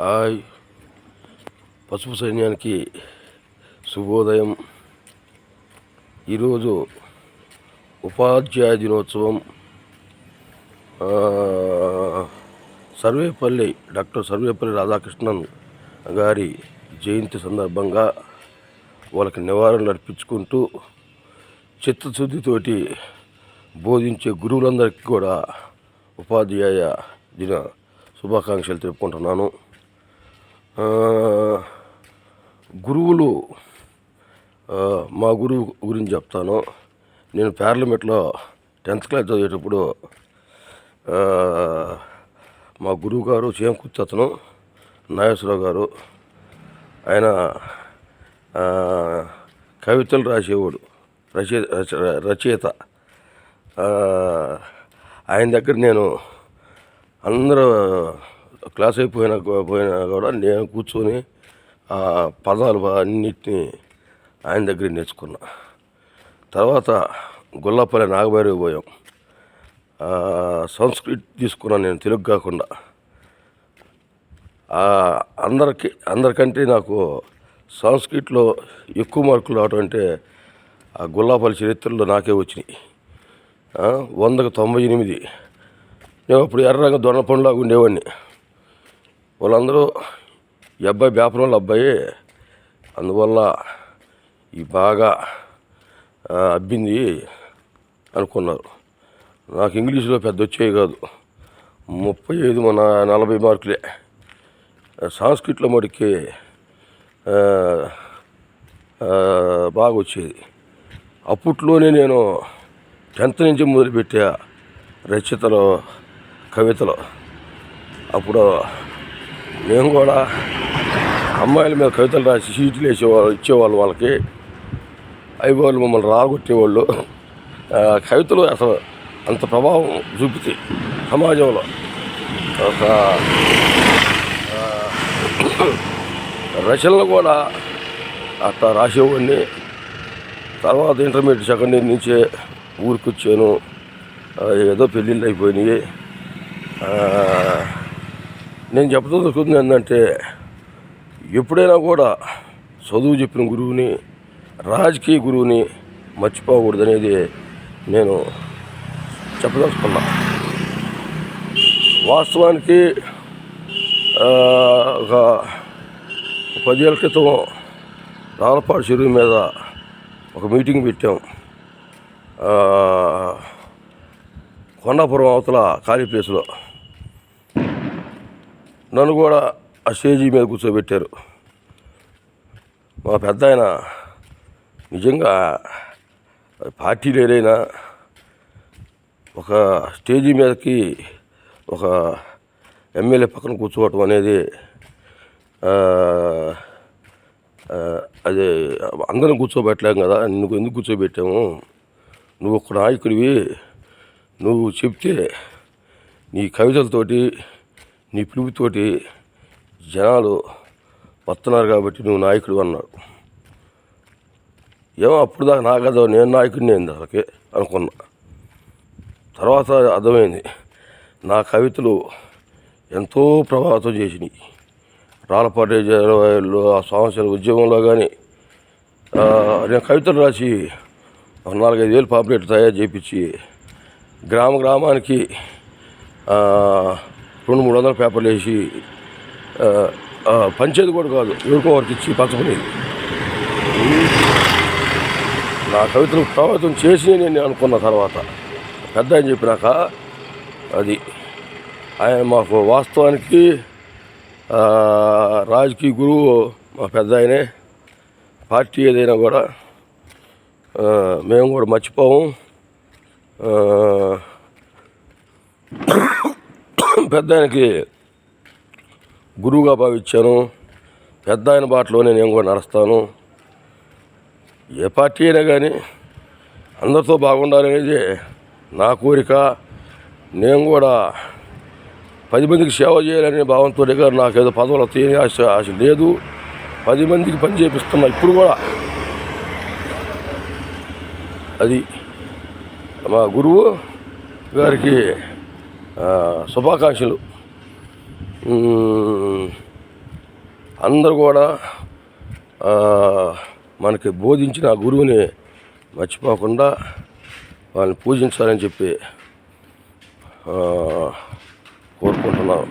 Hi, పసుపు సైన్యానికి శుభోదయం. ఈరోజు ఉపాధ్యాయ దినోత్సవం. డాక్టర్ సర్వేపల్లి రాధాకృష్ణన్ గారి జయంతి సందర్భంగా వాళ్ళకి నివాళులు అర్పించుకుంటూ చిత్తశుద్ధితోటి బోధించే గురువులందరికీ కూడా ఉపాధ్యాయ దిన శుభాకాంక్షలు తెలుపుకుంటున్నాను. గురువులు, మా గురువు గురించి చెప్తాను. నేను పార్లమెంట్లో 10th క్లాస్ చదివేటప్పుడు మా గురువు గారు చేమకుర్తి అతను నాగేశ్వరరావు గారు. ఆయన కవితలు రాసేవాడు, రచయిత. ఆయన దగ్గర నేను అందరూ క్లాస్ అయిపోయినా కూడా నేను కూర్చొని ఆ పదాలు అన్నిటినీ ఆయన దగ్గర నేర్చుకున్నా. తర్వాత గొల్లపల్లి నాగభైరవి పోయాం. సంస్కృతి తీసుకున్నాను నేను, తెలుగు కాకుండా. అందరికంటే నాకు సంస్కృతిలో ఎక్కువ మార్కులు రావడం అంటే ఆ గొల్లపల్లి చరిత్రలో నాకే వచ్చినాయి. 100కి 98. నేను అప్పుడు ఎర్రగా దొన్న పండులాగా ఉండేవాడిని. వాళ్ళందరూ ఈ అబ్బాయి వ్యాపారంలో అబ్బాయి, అందువల్ల ఈ బాగా అబ్బింది అనుకున్నారు. నాకు ఇంగ్లీషులో పెద్ద వచ్చేవి కాదు, 35-40 మార్కులే. సంస్కృతిలో మటుకి బాగా వచ్చేది. అప్పట్లోనే నేను 10th నుంచి మొదలుపెట్టా రచయితలు, కవితలు. అప్పుడు మేము కూడా అమ్మాయిల మీద కవితలు రాసి షీట్లు ఇచ్చేవాళ్ళు వాళ్ళకి. అవి వాళ్ళు మమ్మల్ని రాగొట్టేవాళ్ళు. కవితలు అసలు అంత ప్రభావం చూపుతాయి సమాజంలో. ఒక రచనలు కూడా అట్లా రాసేవాడిని. తర్వాత ఇంటర్మీడియట్ సెకండ్ ఇయర్ నుంచే ఊరికి వచ్చాను. ఏదో పెళ్ళిళ్ళు అయిపోయినాయి. నేను చెప్పదలుచుకుంది ఏంటంటే, ఎప్పుడైనా కూడా చదువు చెప్పిన గురువుని, రాజకీయ గురువుని మర్చిపోకూడదు అనేది నేను చెప్పదలుచుకున్నా. వాస్తవానికి ఒక 10 ఏళ్ళ క్రితం రాళ్ళపాడు చెరువు మీద ఒక మీటింగ్ పెట్టాం. కొండాపురం అవతల ఖాళీ ప్లేస్లో నన్ను కూడా ఆ స్టేజీ మీద కూర్చోబెట్టారు. మా పెద్ద ఆయన నిజంగా పార్టీ లేదైనా ఒక స్టేజీ మీదకి ఒక ఎమ్మెల్యే పక్కన కూర్చోవటం అనేది అదే అందరం కూర్చోబెట్టలేం కదా. నువ్వు ఎందుకు కూర్చోబెట్టాము? నువ్వు ఒక నాయకుడివి. నువ్వు చెప్తే నీ కవితలతోటి, నీ పిలుపుతోటి జనాలు వస్తున్నారు కాబట్టి నువ్వు నాయకుడు అన్నాడు. ఏమో అప్పుడు దాకా నాకు అదో నేను నాయకుడిని అయింది అసలుకి అనుకున్నా. తర్వాత అర్థమైంది, నా కవితలు ఎంతో ప్రభావితం చేసినాయి. రాళ్ళపాటి జనవాయిల్లో ఆ సంవత్సరాల ఉద్యమంలో కానీ నేను కవితలు రాసి 4-5 వేలు పాంప్లెట్లు తయారు చేయించి గ్రామానికి 200-300 పేపర్లు వేసి పంచేది కూడా కాదు, ఎవరికో వారికి ఇచ్చి పంచకునేది. నా కవితలు ప్రభావితం చేసి నేను అనుకున్న తర్వాత పెద్ద ఆయన చెప్పినాక అది ఆయన మాకు వాస్తవానికి రాజకీయ గురువు మా పెద్ద ఆయనే. పార్టీ ఏదైనా కూడా మేము కూడా మర్చిపోము. పెద్ద ఆయనకి గురువుగా భావించాను. పెద్ద ఆయన బాటలోనే నేను కూడా నడుస్తాను. ఏ పార్టీ అయినా కానీ అందరితో బాగుండాలనేది నా కోరిక. నేను కూడా 10 మందికి సేవ చేయాలనే భావంతో కానీ నాకేదో పదవులు వస్తాయని ఆశ లేదు. 10 మందికి పని చేపిస్తున్నా ఇప్పుడు కూడా. అది మా గురువు గారికి శుభాకాంక్షలు. అందరూ కూడా మనకి బోధించిన ఆ గురువుని మర్చిపోకుండా వాళ్ళని పూజించాలని చెప్పి కోరుకుంటున్నాం.